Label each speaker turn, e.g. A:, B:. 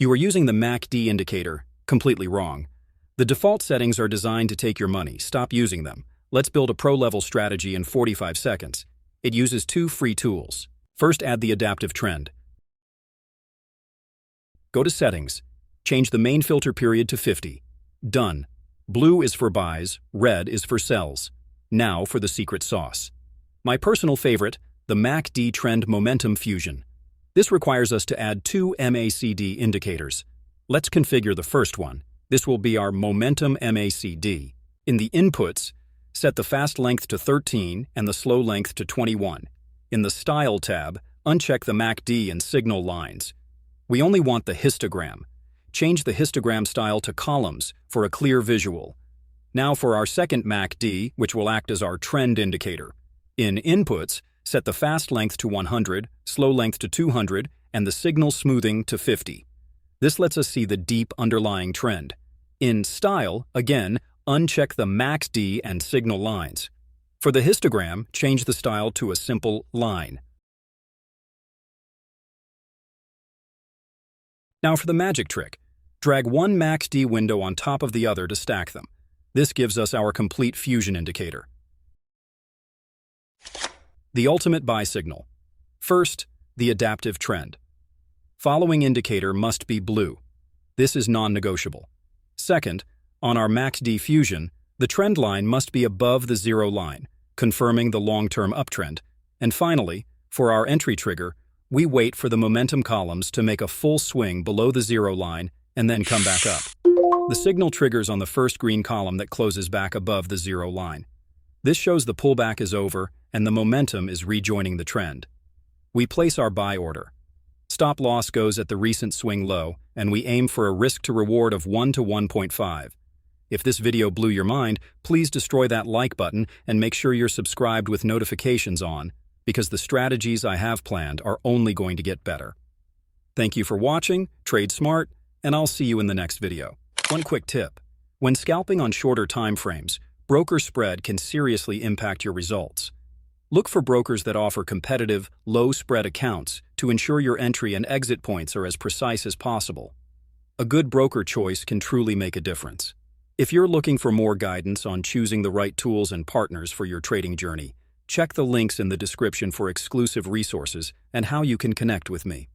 A: You are using the MACD indicator. Completely wrong. The default settings are designed to take your money. Stop using them. Let's build a pro-level strategy in 45 seconds. It uses two free tools. First, add the adaptive trend. Go to Settings. Change the main filter period to 50. Done. Blue is for buys, red is for sells. Now for the secret sauce. My personal favorite, the MACD Trend Momentum Fusion. This requires us to add two MACD indicators. Let's configure the first one. This will be our Momentum MACD. In the inputs, set the fast length to 13 and the slow length to 21. In the Style tab, uncheck the MACD and signal lines. We only want the histogram. Change the histogram style to columns for a clear visual. Now for our second MACD, which will act as our trend indicator. In inputs, set the fast length to 100, slow length to 200, and the signal smoothing to 50. This lets us see the deep underlying trend. In Style, again, uncheck the MACD and signal lines. For the histogram, change the style to a simple line. Now for the magic trick. Drag one MACD window on top of the other to stack them. This gives us our complete fusion indicator. The ultimate buy signal. First, the adaptive trend. Following indicator must be blue. This is non-negotiable. Second, on our MACD fusion, the trend line must be above the zero line, confirming the long-term uptrend. And finally, for our entry trigger, we wait for the momentum columns to make a full swing below the zero line and then come back up. The signal triggers on the first green column that closes back above the zero line. This shows the pullback is over and the momentum is rejoining the trend. We place our buy order. Stop loss goes at the recent swing low, and we aim for a risk to reward of 1 to 1.5. If this video blew your mind, please destroy that like button and make sure you're subscribed with notifications on, because the strategies I have planned are only going to get better. Thank you for watching, trade smart, and I'll see you in the next video. One quick tip. When scalping on shorter time frames, broker spread can seriously impact your results. Look for brokers that offer competitive, low-spread accounts to ensure your entry and exit points are as precise as possible. A good broker choice can truly make a difference. If you're looking for more guidance on choosing the right tools and partners for your trading journey, check the links in the description for exclusive resources and how you can connect with me.